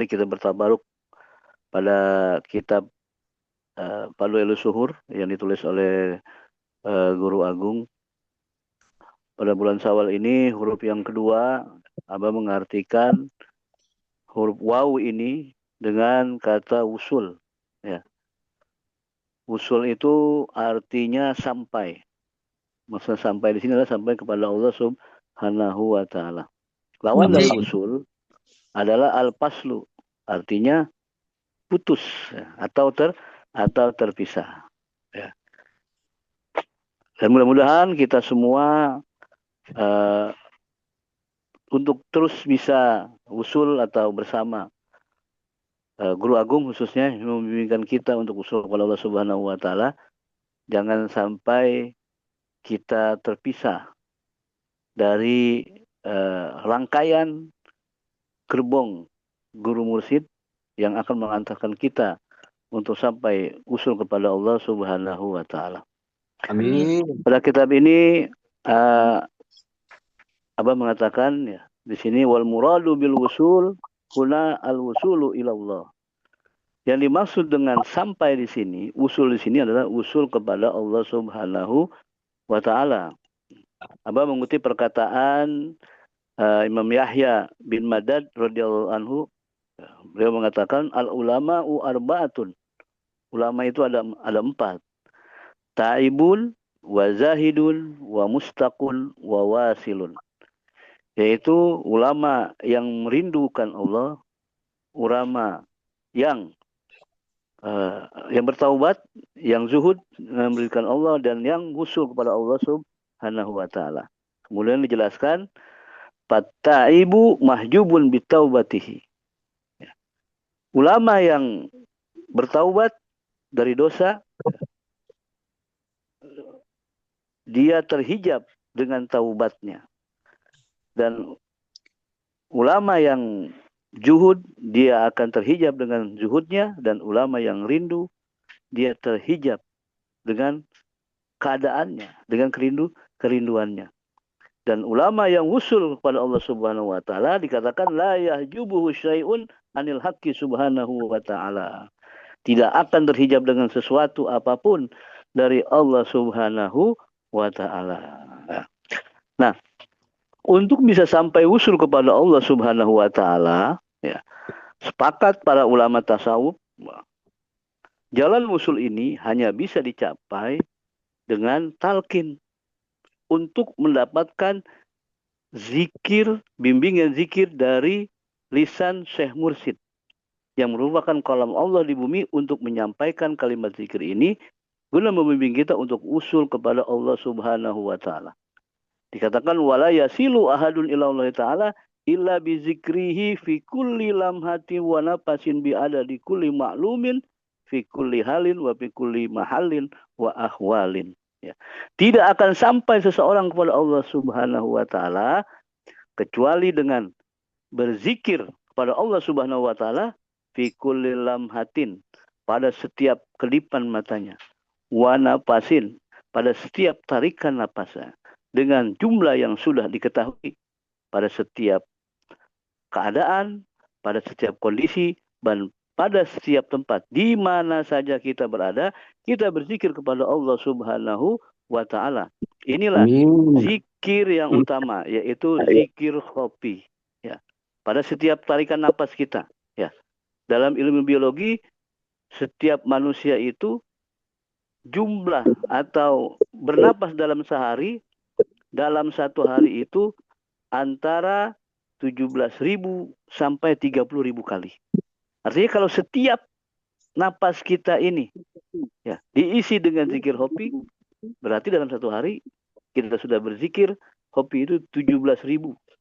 kita bertabaruk pada kitab Palu Suhur yang ditulis oleh Guru Agung. Pada bulan Syawal ini huruf yang kedua, Abah mengartikan huruf waw ini dengan kata usul. Ya. Usul itu artinya sampai. Maksud sampai di sini adalah sampai kepada Allah Subhanahu wa taala. Lawan dari Amin. usul adalah al-paslu, artinya putus ya, atau terpisah. Ya. Dan mudah-mudahan kita semua uh, untuk terus bisa usul atau bersama Guru Agung khususnya yang membimbingkan kita untuk usul kepada Allah Subhanahu wa taala, jangan sampai kita terpisah dari rangkaian gerbong guru mursyid yang akan mengantarkan kita untuk sampai usul kepada Allah Subhanahu wa taala. Amin. Pada kitab ini Abah mengatakan ya, di sini wal muradu bil wusul kuna al wusulu ilallah. Yang dimaksud dengan sampai di sini, usul di sini adalah usul kepada Allah Subhanahu wa taala. Abah mengutip perkataan Imam Yahya bin Madad radhiyallahu anhu. Beliau mengatakan al ulama arba'atun. Ulama itu ada empat. Taibun wa zahidun wa mustaqun wa wasilun. Yaitu ulama yang merindukan Allah, ulama yang bertaubat, yang zuhud memberikan Allah, dan yang usul kepada Allah Subhanahu wa taala. Kemudian dijelaskan Fattaibu mahjubun bitaubatihi. Ulama yang bertaubat dari dosa, dia terhijab dengan taubatnya. Dan ulama yang juhud, dia akan terhijab dengan juhudnya. Dan ulama yang rindu, dia terhijab dengan keadaannya, dengan kerinduannya. Dan ulama yang usul kepada Allah Subhanahu wa taala dikatakan la yahjubuhu syai'un anil haqqi subhanahu wa taala. Tidak akan terhijab dengan sesuatu apapun dari Allah Subhanahu wa taala. Nah, untuk bisa sampai usul kepada Allah Subhanahu wa taala, ya, sepakat para ulama tasawuf, jalan usul ini hanya bisa dicapai dengan talqin untuk mendapatkan zikir, bimbingan zikir dari lisan Syekh Mursyid yang merupakan kalam Allah di bumi untuk menyampaikan kalimat zikir ini guna membimbing kita untuk usul kepada Allah Subhanahu wa taala. Dikatakan wala yasilu ahadun ila Allah taala illa bi zikrihi fi kulli lamhati wa nafasin bi adadi kulli ma'lumin fi kulli halin wa fi kulli mahallin wa ahwalin. Ya. Tidak akan sampai seseorang kepada Allah Subhanahu wa taala kecuali dengan berzikir kepada Allah Subhanahu wa taala fi kulli lamhatin, pada setiap kedipan matanya, wa nafasin, pada setiap tarikan napasnya, dengan jumlah yang sudah diketahui pada setiap keadaan, pada setiap kondisi, dan pada setiap tempat di mana saja kita berada, kita berzikir kepada Allah Subhanahu wa taala. Inilah Amin. zikir yang utama, yaitu zikir khofi. Ya. Pada setiap tarikan napas kita, ya. Dalam ilmu biologi, setiap manusia itu jumlah atau bernapas dalam sehari, dalam satu hari itu antara 17.000 sampai 30.000 kali. Artinya kalau setiap napas kita ini ya diisi dengan zikir hobi, berarti dalam satu hari kita sudah berzikir hobi itu 17.000,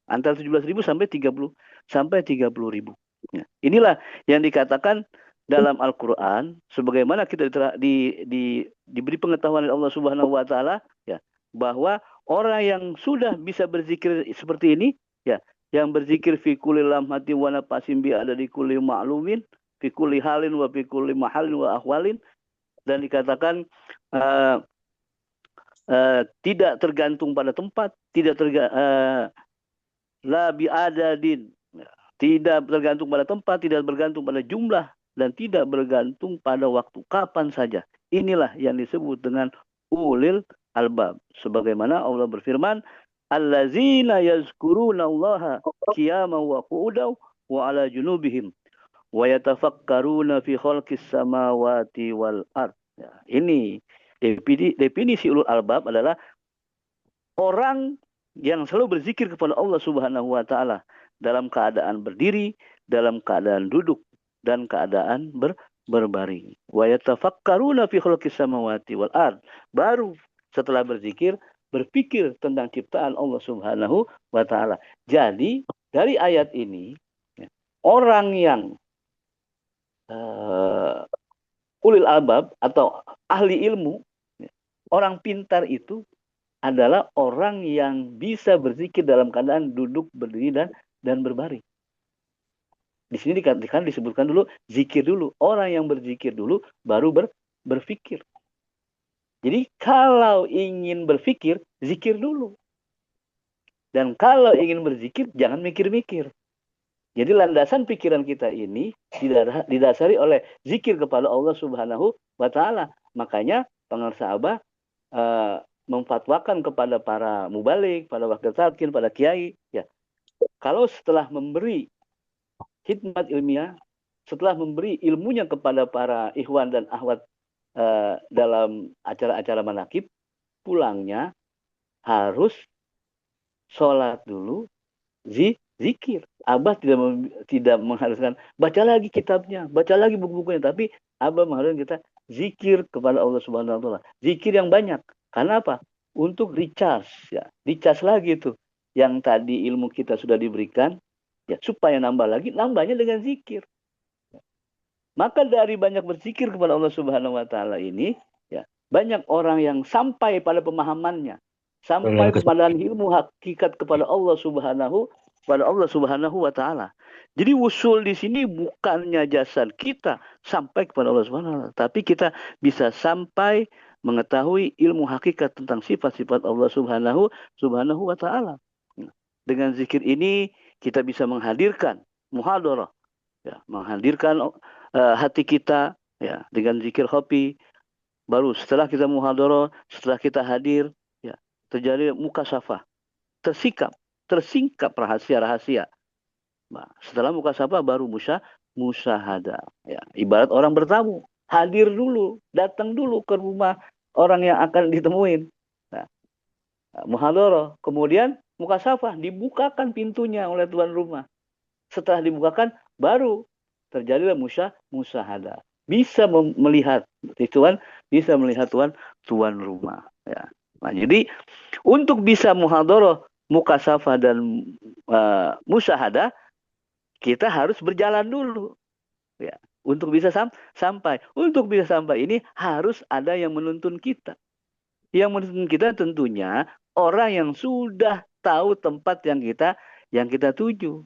antara 17.000 sampai 30.000. Ya. Inilah yang dikatakan dalam Al-Quran, sebagaimana kita diberi pengetahuan oleh Allah Subhanahu wa taala, ya, bahwa orang yang sudah bisa berzikir seperti ini, ya, yang berzikir fi kulli lamhati wa nafasin bi ada di kulli ma'lumin fi kulli halin wa fi kulli mahallin wa ahwalin, dan dikatakan tidak tergantung pada tempat, tidak la bi adadin, Tidak bergantung pada tempat, tidak bergantung pada jumlah, dan tidak bergantung pada waktu kapan saja. Inilah yang disebut dengan ulil albab. Sebagaimana Allah berfirman, allazina yazkuruna allaha qiyaman wa qu'udan wa ala junubihim wa yatafakkaruna fi khalqis samawati wal ard. Ya, ini definisi ulul albab adalah orang yang selalu berzikir kepada Allah Subhanahu wa taala dalam keadaan berdiri, dalam keadaan duduk, dan keadaan berbaring. Wa yatafakkaruna fi khalqis samawati wal ard. Baru setelah berzikir berpikir tentang ciptaan Allah Subhanahu wa taala. Jadi dari ayat ini orang yang ulil albab atau ahli ilmu, orang pintar itu adalah orang yang bisa berzikir dalam keadaan duduk, berdiri, dan berbaring. Di sini disebutkan dulu zikir dulu. Orang yang berzikir dulu baru berpikir. Jadi kalau ingin berpikir, zikir dulu. Dan kalau ingin berzikir, jangan mikir-mikir. Jadi landasan pikiran kita ini didasari oleh zikir kepada Allah Subhanahu wa taala. Makanya pengarsa Abah memfatwakan kepada para mubalik, pada wakil talqin, pada kiai, ya. Kalau setelah memberi khidmat ilmiah, setelah memberi ilmunya kepada para ikhwan dan akhwat dalam acara-acara manakib, pulangnya harus sholat dulu, zikir. Abah tidak mengharuskan baca lagi kitabnya, baca lagi buku-bukunya, tapi Abah mengharuskan kita zikir kepada Allah Subhanahu wa taala. Zikir yang banyak. Karena apa? Untuk recharge, ya. Recharge lagi tuh. Yang tadi ilmu kita sudah diberikan, ya, supaya nambah lagi, nambahnya dengan zikir. Maka dari banyak berzikir kepada Allah Subhanahu wa taala ini, ya, banyak orang yang sampai pada pemahamannya, sampai kepada ilmu hakikat kepada Allah Subhanahu wa taala. Jadi usul di sini bukannya jasad kita sampai kepada Allah Subhanahu wa taala, tapi kita bisa sampai mengetahui ilmu hakikat tentang sifat-sifat Allah Subhanahu wa taala. Dengan zikir ini kita bisa menghadirkan muhadarah, ya, menghadirkan hati kita, ya, dengan zikir khofi. Baru setelah kita muhadarah, setelah kita hadir, ya, terjadi mukasyafah, tersingkap rahasia-rahasia. Nah, setelah mukasyafah baru musyahadah. Ya, ibarat orang bertamu, hadir dulu, datang dulu ke rumah orang yang akan ditemuin. Nah, muhadarah, kemudian mukasyafah, dibukakan pintunya oleh tuan rumah. Setelah dibukakan, baru terjadilah musyahadah. Bisa melihat tuan, bisa melihat tuan rumah. Ya. Nah, jadi untuk bisa muhadarah, mukasyafah dan musyahadah, kita harus berjalan dulu. Ya. Untuk bisa sampai. Untuk bisa sampai ini harus ada yang menuntun kita. Yang menuntun kita tentunya orang yang sudah tahu tempat yang kita tuju.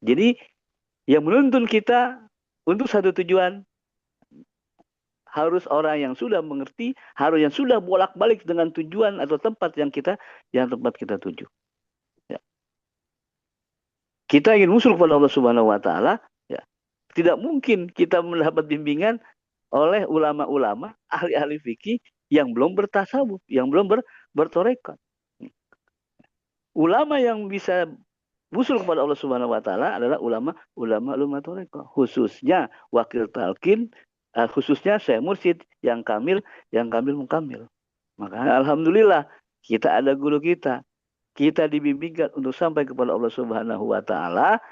Jadi yang menuntun kita untuk satu tujuan harus orang yang sudah mengerti, harus yang sudah bolak-balik dengan tujuan atau tempat yang kita tuju. Ya. Kita ingin usul kepada Allah Subhanahu wa taala, ya. Tidak mungkin kita mendapat bimbingan oleh ulama-ulama, ahli-ahli fikih yang belum bertasawuf, yang belum bertorekat. Ulama yang bisa usul kepada Allah Subhanahu wa taala adalah ulama torekat, khususnya wakil talqin, khususnya Syekh Mursyid yang kamil mukamil. Maka alhamdulillah kita ada guru kita. Kita dibimbingkan untuk sampai kepada Allah Subhanahu wa taala.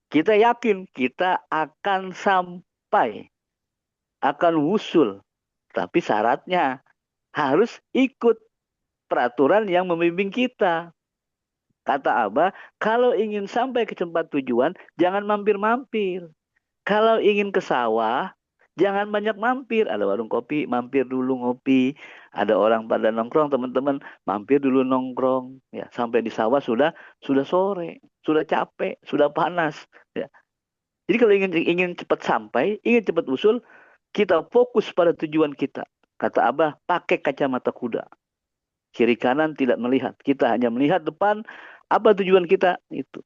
Kita yakin kita akan sampai, akan wusul. Tapi syaratnya harus ikut peraturan yang membimbing kita. Kata Abah, kalau ingin sampai ke tempat tujuan, jangan mampir-mampir. Kalau ingin ke sawah, jangan banyak mampir. Ada warung kopi, mampir dulu ngopi. Ada orang pada nongkrong, teman-teman, mampir dulu nongkrong. Ya, sampai di sawah sudah sore, sudah capek, sudah panas. Ya. Jadi kalau ingin cepat sampai, ingin cepat usul, kita fokus pada tujuan kita. Kata Abah, pakai kacamata kuda. Kiri kanan tidak melihat. Kita hanya melihat depan, apa tujuan kita itu.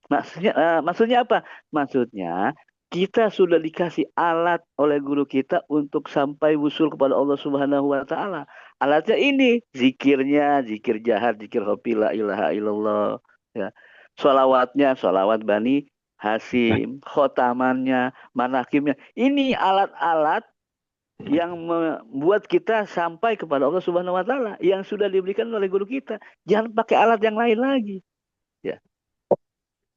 Maksudnya apa? Maksudnya kita sudah dikasih alat oleh guru kita untuk sampai wusul kepada Allah Subhanahu wa taala. Alatnya ini, zikirnya, zikir jahar, zikir hobi la ilaha illallah, ya. Sholawatnya, sholawat Bani Hasim, khotamannya, manakibnya. Ini alat-alat yang membuat kita sampai kepada Allah Subhanahu wa taala yang sudah diberikan oleh guru kita. Jangan pakai alat yang lain lagi. Ya.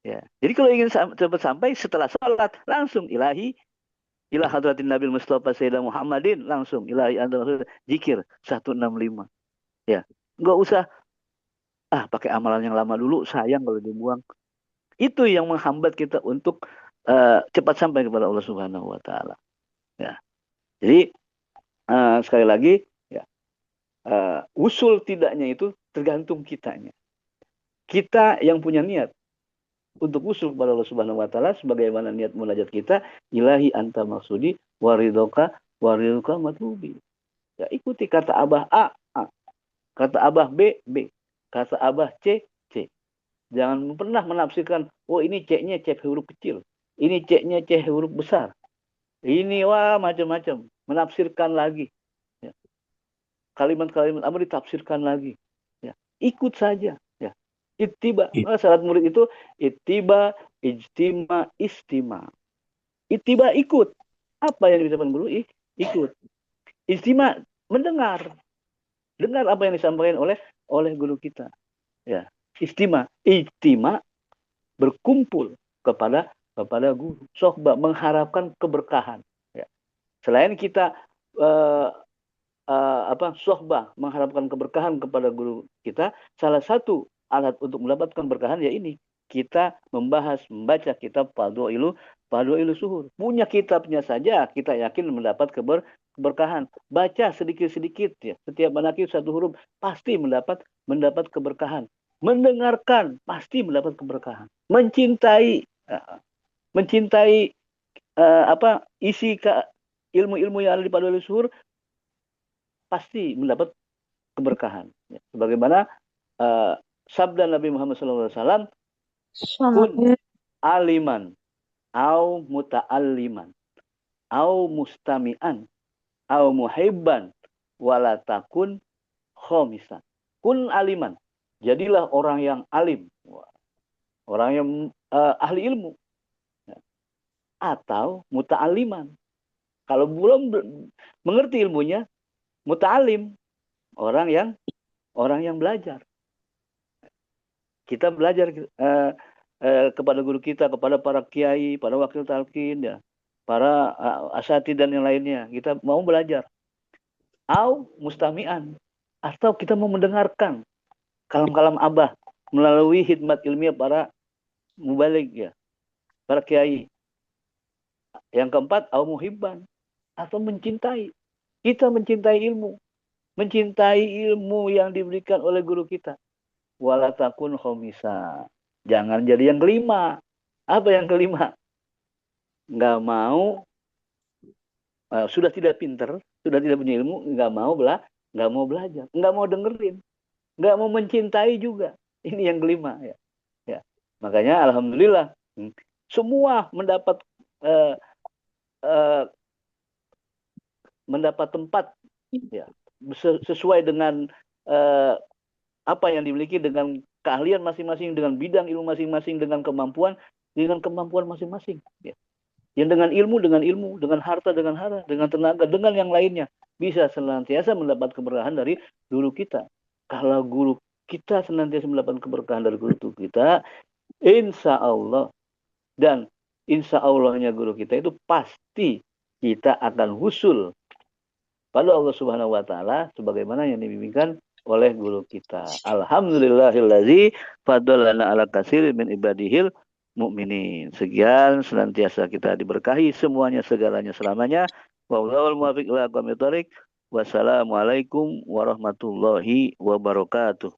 Ya. Jadi kalau ingin cepat sampai setelah sholat langsung ilahi ila hadratin Nabi Mustafa Sayyidina Muhammadin langsung ilahi anta zikir 165. Ya. Enggak usah pakai amalan yang lama dulu sayang kalau dibuang. Itu yang menghambat kita untuk cepat sampai kepada Allah Subhanahu wa taala. Ya. Jadi sekali lagi ya usul tidaknya itu tergantung kitanya. Kita yang punya niat untuk usul kepada Allah Subhanahu wa taala sebagaimana niat munajat kita, ilahi anta maksudi waridoka matlubi. Ya, ikuti kata Abah A, kata Abah B, kata Abah C. Jangan pernah menafsirkan, oh ini C-nya C huruf kecil, ini C-nya C huruf besar. Ini macam-macam, menafsirkan lagi. Ya. Kalimat-kalimat apa ditafsirkan lagi. Ya. Ikut saja. Ittiba. Syarat murid itu ittiba, ijtima, istima. Ittiba ikut. Apa yang disampaikan guru? Ikut. Istima mendengar. Dengar apa yang disampaikan oleh guru kita. Ya. Istima berkumpul kepada guru. Sohbah mengharapkan keberkahan. Ya. Selain kita sohbah mengharapkan keberkahan kepada guru kita, salah satu alat untuk mendapatkan berkahan ya ini. Kita membaca kitab Fadhailu Suhur. Punya kitabnya saja kita yakin mendapat keberkahan. Baca sedikit-sedikit ya. Setiap manakib satu huruf pasti mendapat keberkahan. Mendengarkan pasti mendapat keberkahan. Mencintai isi ilmu-ilmu yang ada di Fadhailu Suhur pasti mendapat keberkahan. Ya. Sebagaimana sabda Nabi Muhammad SAW, kun aliman, au muta'alliman, au mustami'an, au muhibban, walatakun khomisan. Kun aliman, jadilah orang yang alim, orang yang ahli ilmu, atau muta'alliman. Kalau belum mengerti ilmunya, muta'alim, orang yang belajar. Kita belajar kepada guru kita, kepada para kiai, para wakil talqin, ya, para asatidz dan yang lainnya. Kita mau belajar. Au mustami'an, atau kita mau mendengarkan kalam-kalam Abah melalui khidmat ilmiah para mubaligh, ya, para kiai. Yang keempat, au muhibban, atau mencintai. Kita mencintai ilmu yang diberikan oleh guru kita. Walatakun khomisa. Jangan jadi yang kelima. Apa yang kelima? Nggak mau, sudah tidak pinter, sudah tidak punya ilmu, nggak mau belajar, nggak mau dengerin, nggak mau mencintai juga. Ini yang kelima. Ya. Makanya alhamdulillah semua mendapat tempat, ya, sesuai dengan apa yang dimiliki, dengan keahlian masing-masing, dengan bidang ilmu masing-masing, dengan kemampuan masing-masing. Ya. Yang dengan ilmu, dengan harta, dengan tenaga, dengan yang lainnya, bisa senantiasa mendapat keberkahan dari guru kita. Kalau guru kita senantiasa mendapat keberkahan dari guru kita, insya Allah, dan insya Allahnya guru kita itu pasti kita akan husul pada Allah Subhanahu wa taala sebagaimana yang dibimbingkan oleh guru kita. Alhamdulillahillazi fadallana ala katsirin min ibadihil mukminin. Sekian, senantiasa kita diberkahi semuanya, segalanya, selamanya. Wallahul muwaffiq ila aqwamit thoriq. Wassalamualaikum warahmatullahi wabarakatuh.